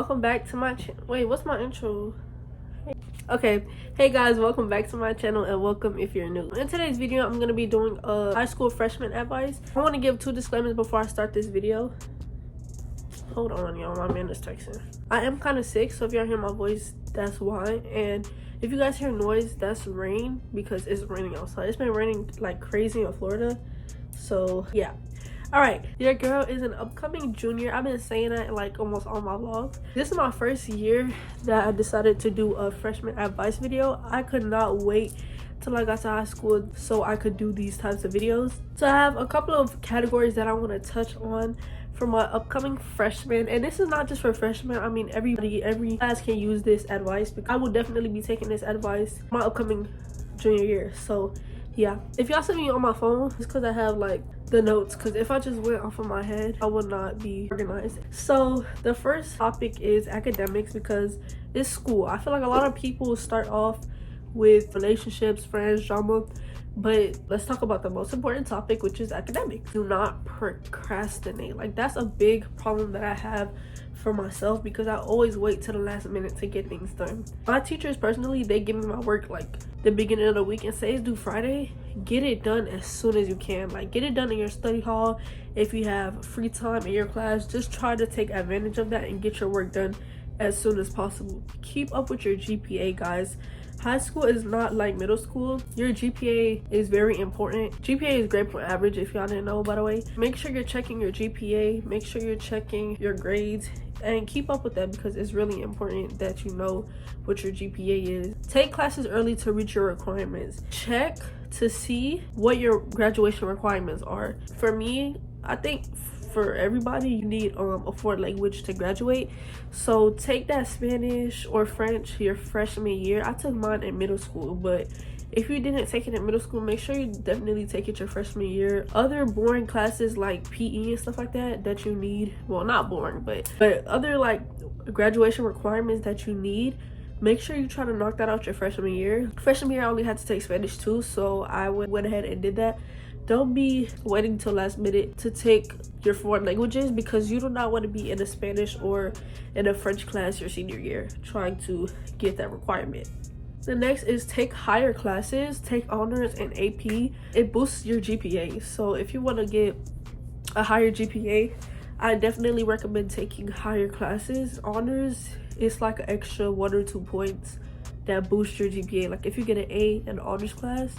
welcome back to my wait, what's my intro? Okay, hey guys, welcome back to my channel and welcome if you're new. In today's video, I'm gonna be doing high school freshman advice. I want to give 2 disclaimers before I start this video. Hold on, y'all, my man is texting. I am kind of sick, so if y'all hear my voice, that's why. And if you guys hear noise, that's rain, because it's raining outside. It's been raining like crazy in Florida, so yeah. All right, your girl is an upcoming junior. I've been saying that in like almost all my vlogs. This is my first year that I decided to do a freshman advice video. I could not wait till I got to high school so I could do these types of videos. So I have a couple of categories that I want to touch on for my upcoming freshmen, and this is not just for freshmen. I mean, every class can use this advice, because I will definitely be taking this advice my upcoming junior year. So yeah, if y'all see me on my phone, it's because I have like the notes, because if I just went off of my head, I would not be organized. So the first topic is academics, because it's school. I feel like a lot of people start off with relationships, friends, drama, but let's talk about the most important topic, which is academics. Do not procrastinate. Like, that's a big problem that I have for myself, because I always wait till the last minute to get things done. My teachers personally, they give me my work like the beginning of the week and say it's due Friday. Get it done as soon as you can. Like, get it done in your study hall. If you have free time in your class, just try to take advantage of that and get your work done as soon as possible. Keep up with your GPA, guys. High school is not like middle school. Your GPA is very important. GPA is grade point average, if y'all didn't know, by the way. Make sure you're checking your GPA. Make sure you're checking your grades and keep up with that, because it's really important that you know what your GPA is. Take classes early to reach your requirements. Check to see what your graduation requirements are. For me, I think for everybody, you need a foreign language to graduate. So take that Spanish or French your freshman year. I took mine in middle school, but if you didn't take it in middle school, make sure you definitely take it your freshman year. Other boring classes like PE and stuff like that you need, well, not boring, but other like graduation requirements that you need, make sure you try to knock that out your freshman year. Freshman year, I only had to take Spanish too, so I went ahead and did that. Don't be waiting till last minute to take your foreign languages, because you do not want to be in a Spanish or in a French class your senior year trying to get that requirement. The next is take higher classes, take honors and AP. It boosts your GPA. So if you want to get a higher GPA, I definitely recommend taking higher classes. Honors is like an extra 1 or 2 points that boost your GPA. Like, if you get an A in honors class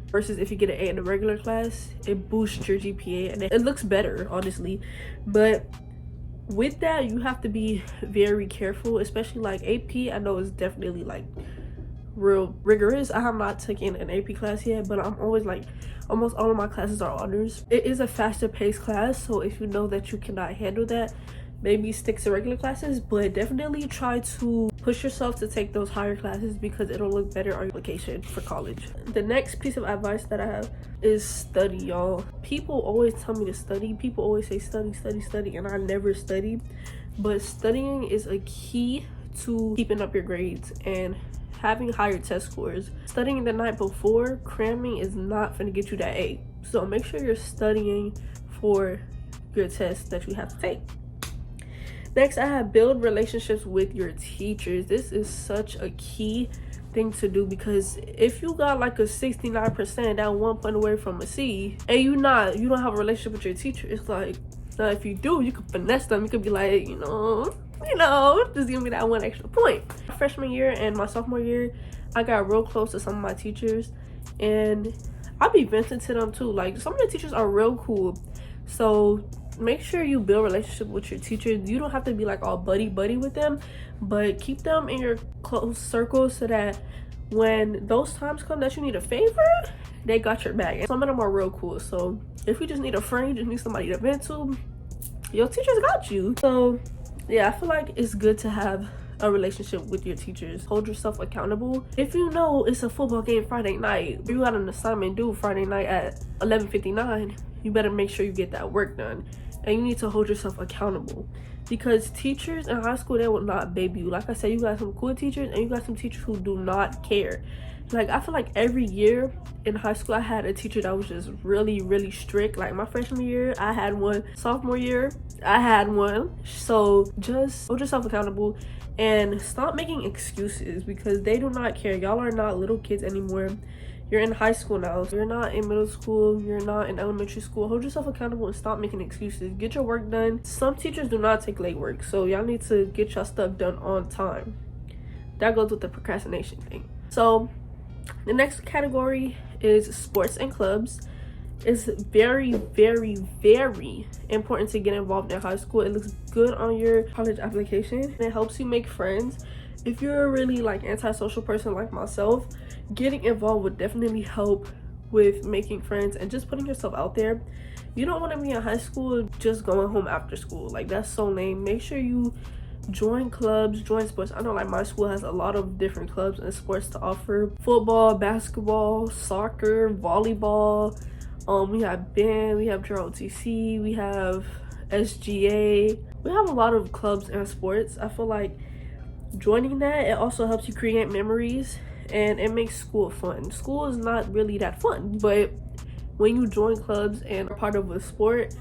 versus if you get an A in a regular class, it boosts your GPA and it looks better, honestly. But with that, you have to be very careful, especially like AP. I know it's definitely like real rigorous. I have not taken an AP class yet, but I'm always like, almost all of my classes are honors. It is a faster paced class, so if you know that you cannot handle that, maybe stick to regular classes, but definitely try to push yourself to take those higher classes, because it'll look better on your application for college. The next piece of advice that I have is study, y'all. People always tell me to study. People always say study, study, study, and I never study. But studying is a key to keeping up your grades and having higher test scores. Studying the night before, cramming is not gonna get you that A. So make sure you're studying for your test that you have to take. Next, I have build relationships with your teachers. This is such a key thing to do, because if you got like a 69%, that 1 point away from a C, and you don't have a relationship with your teacher, it's like, now if you do, you can finesse them. You could be like, you know, just give me that 1 extra point. My freshman year and my sophomore year, I got real close to some of my teachers, and I'll be venting to them too. Like, some of the teachers are real cool. So make sure you build a relationship with your teachers. You don't have to be like all buddy with them, but keep them in your close circle, so that when those times come that you need a favor, they got your back. And some of them are real cool. So if you just need a friend, you just need somebody to vent to, your teachers got you. So yeah, I feel like it's good to have a relationship with your teachers. Hold yourself accountable. If you know it's a football game Friday night, you got an assignment due Friday night at 11:59, you better make sure you get that work done. And you need to hold yourself accountable, because teachers in high school, they will not baby you. Like I said, you got some cool teachers and you got some teachers who do not care. Like, I feel like every year in high school I had a teacher that was just really strict. Like my freshman year I had one, sophomore year I had one. So just hold yourself accountable and stop making excuses, because they do not care. Y'all are not little kids anymore. You're in high school now. So you're not in middle school, you're not in elementary school. Hold yourself accountable and stop making excuses. Get your work done. Some teachers do not take late work, so y'all need to get your stuff done on time. That goes with the procrastination thing. So the next category is sports and clubs. It's very important to get involved in high school. It looks good on your college application and it helps you make friends. If you're a really like antisocial person like myself, getting involved would definitely help with making friends and just putting yourself out there. You don't want to be in high school just going home after school. Like, that's so lame. Make sure you join clubs, join sports. I know like my school has a lot of different clubs and sports to offer: football, basketball, soccer, volleyball. We have band, we have JROTC, we have SGA. We have a lot of clubs and sports. I feel like joining that, it also helps you create memories and it makes school fun. School is not really that fun, but when you join clubs and are part of a sport,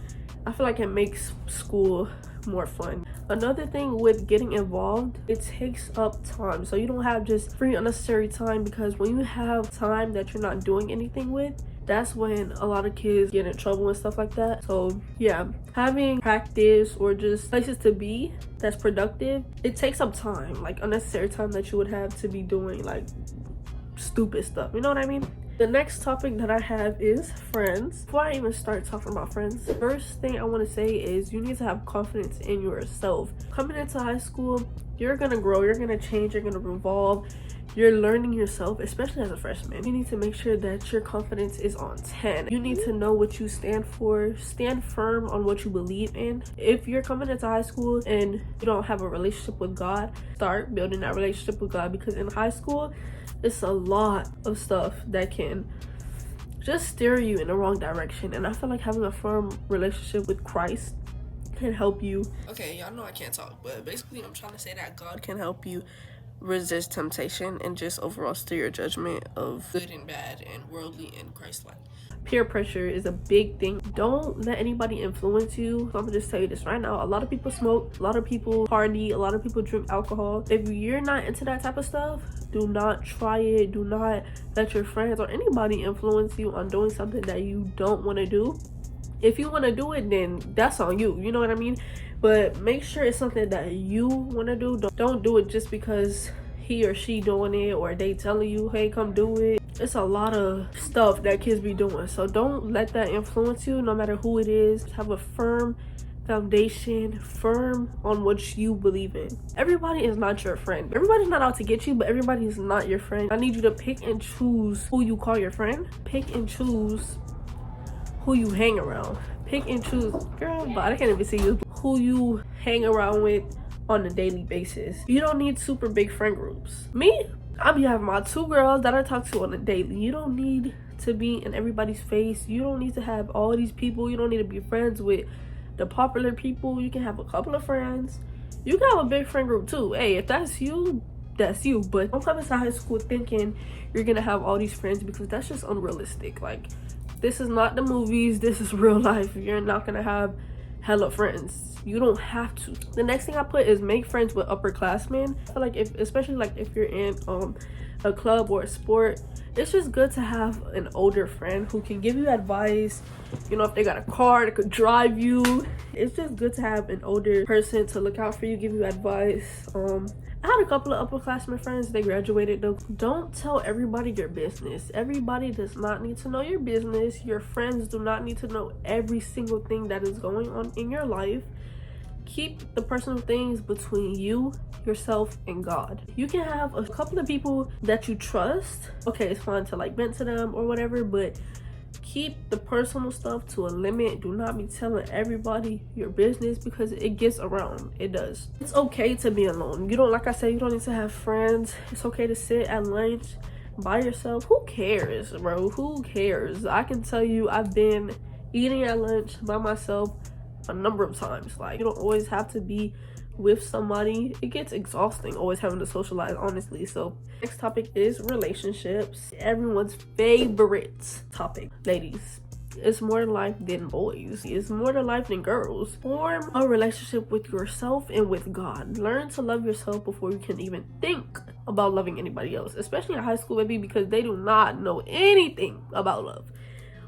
I feel like it makes school more fun. Another thing with getting involved, it takes up time, so you don't have just free unnecessary time, because when you have time that you're not doing anything with, that's when a lot of kids get in trouble and stuff like that. So yeah, having practice or just places to be that's productive, it takes up time, like unnecessary time that you would have to be doing like stupid stuff, you know what I mean? The next topic that I have is friends. Before I even start talking about friends, first thing I want to say is you need to have confidence in yourself. Coming into high school, you're gonna grow, you're gonna change, you're gonna evolve. You're learning yourself, especially as a freshman. You need to make sure that your confidence is on 10. You need to know what you stand for. Stand firm on what you believe in. If you're coming into high school and you don't have a relationship with God, start building that relationship with God, because in high school, it's a lot of stuff that can just steer you in the wrong direction. And I feel like having a firm relationship with Christ can help you. Okay, y'all know I can't talk, but basically I'm trying to say that God can help you resist temptation and just overall steer your judgment of good and bad and worldly and Christ-like. Peer pressure is a big thing. Don't let anybody influence you. So I'm gonna just tell you this right now. A lot of people smoke, a lot of people party, a lot of people drink alcohol. If you're not into that type of stuff, do not try it. Do not let your friends or anybody influence you on doing something that you don't want to do. If you want to do it, then that's on you, you know what I mean? But make sure it's something that you want to do. Don't do it just because he or she doing it or they telling you, hey, come do it. It's a lot of stuff that kids be doing, so don't let that influence you. No matter who it is, have a firm foundation, firm on what you believe in. Everybody is not your friend. Everybody's not out to get you, but everybody is not your friend. I need you to pick and choose who you call your friend. Pick and choose who you hang around. Pick and choose, girl, but I can't even see you, who you hang around with on a daily basis. You don't need super big friend groups. Me, I be having my 2 girls that I talk to on a daily. You don't need to be in everybody's face. You don't need to have all these people. You don't need to be friends with the popular people. You can have a couple of friends. You can have a big friend group too. Hey, if that's you, that's you. But don't come into high school thinking you're gonna have all these friends, because that's just unrealistic. Like, this is not the movies, this is real life. You're not gonna have hella friends. You don't have to. The next thing I put is make friends with upperclassmen. I feel like especially if you're in a club or a sport, it's just good to have an older friend who can give you advice. You know, if they got a car that could drive you, it's just good to have an older person to look out for you, give you advice. I had a couple of upperclassmen friends. They graduated though. Don't tell everybody your business. Everybody does not need to know your business. Your friends do not need to know every single thing that is going on in your life. Keep the personal things between you, yourself, and God. You can have a couple of people that you trust. Okay, it's fine to like vent to them or whatever, but keep the personal stuff to a limit. Do not be telling everybody your business, because it gets around. It does. It's okay to be alone. You don't, like I said, you don't need to have friends. It's okay to sit at lunch by yourself. Who cares, bro? Who cares? I can tell you, I've been eating at lunch by myself a number of times. Like, you don't always have to be with somebody, it gets exhausting always having to socialize, honestly. So next topic is relationships, everyone's favorite topic. Ladies, it's more to life than boys. It's more to life than girls. Form a relationship with yourself and with God. Learn to love yourself before you can even think about loving anybody else, especially in high school, baby, because they do not know anything about love.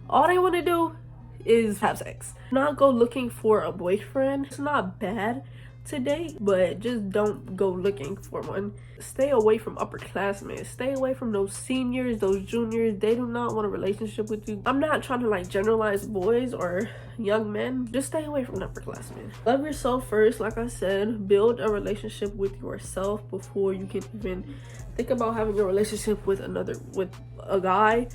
All they want to do is have sex. Not go looking for a boyfriend. It's not bad to date, but just don't go looking for one. Stay away from upperclassmen. Stay away from those seniors, those juniors. They do not want a relationship with you. I'm not trying to like generalize boys or young men. Just stay away from upperclassmen. Love yourself first. Like I said, build a relationship with yourself before you can even think about having a relationship with a guy.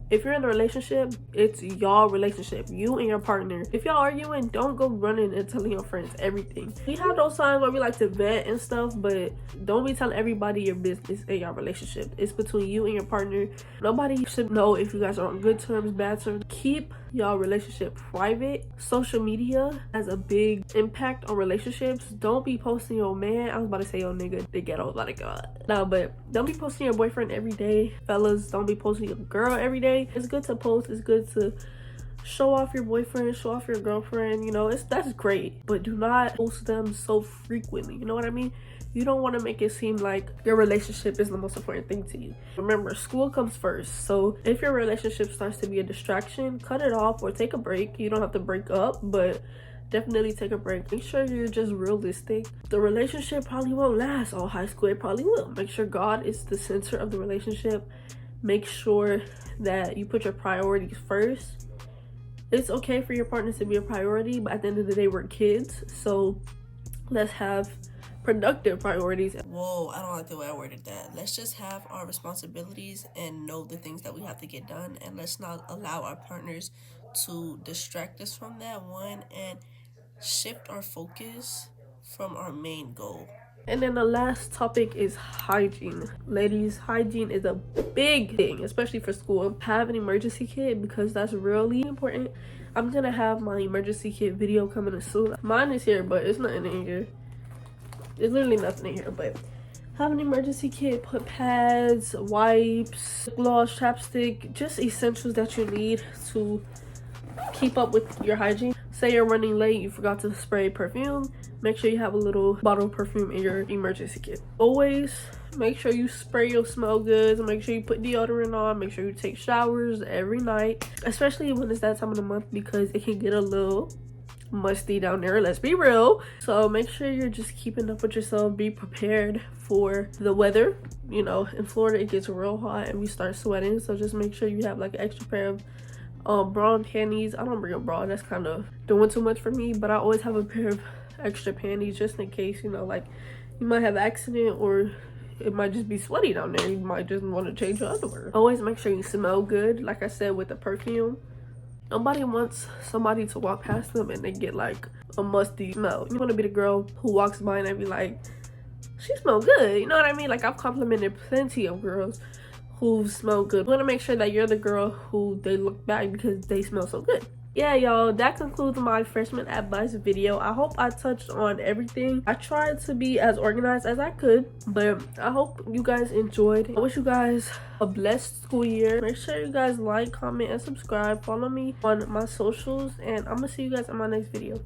If you're in a relationship, it's y'all relationship, you and your partner. If y'all arguing, don't go running and telling your friends everything. We have those times where we like to vent and stuff, but don't be telling everybody your business in your relationship. It's between you and your partner. Nobody should know if you guys are on good terms, bad terms. Keep y'all relationship private. Social media has a big impact on relationships. Don't be posting your man. I was about to say your nigga, the ghetto, like God. No, but don't be posting your boyfriend every day. Fellas, don't be posting your girl every day. It's good to post. It's good to show off your boyfriend, show off your girlfriend, you know, that's great, but do not post them so frequently. You know what I mean? You don't want to make it seem like your relationship is the most important thing to you. Remember, school comes first. So if your relationship starts to be a distraction, cut it off or take a break. You don't have to break up, but definitely take a break. Make sure you're just realistic. The relationship probably won't last all high school. It probably will. Make sure God is the center of the relationship. Make sure that you put your priorities first. It's okay for your partner to be a priority, but at the end of the day, we're kids. So let's have productive priorities. Whoa, I don't like the way I worded that. Let's just have our responsibilities and know the things that we have to get done, and let's not allow our partners to distract us from that one and shift our focus from our main goal. And then the last topic is hygiene. Ladies, hygiene is a big thing, especially for school. Have an emergency kit because that's really important. I'm gonna have my emergency kit video coming soon. Mine is here, but it's nothing in here. There's literally nothing in here, but have an emergency kit. Put pads, wipes, gloss, chapstick, just essentials that you need to keep up with your hygiene. Say you're running late, you forgot to spray perfume, make sure you have a little bottle of perfume in your emergency kit. Always make sure you spray your smell goods, make sure you put deodorant on, make sure you take showers every night, especially when it's that time of the month because it can get a little musty down there, let's be real. So make sure you're just keeping up with yourself. Be prepared for the weather. You know, in Florida it gets real hot and we start sweating, so just make sure you have like an extra pair of bra and panties. I don't bring a bra, that's kind of doing too much for me, but I always have a pair of extra panties just in case, you know, like you might have an accident or it might just be sweaty down there. You might just want to change your underwear. Always make sure you smell good, like I said, with the perfume. Nobody wants somebody to walk past them and they get like a musty smell. You want to be the girl who walks by and they be like, she smells good, you know what I mean? Like I've complimented plenty of girls who smell good. You want to make sure that you're the girl who they look back because they smell so good. Yeah, y'all, that concludes my freshman advice video. I hope I touched on everything. I tried to be as organized as I could, but I hope you guys enjoyed. I wish you guys a blessed school year. Make sure you guys like, comment, and subscribe. Follow me on my socials, and I'm gonna see you guys in my next video.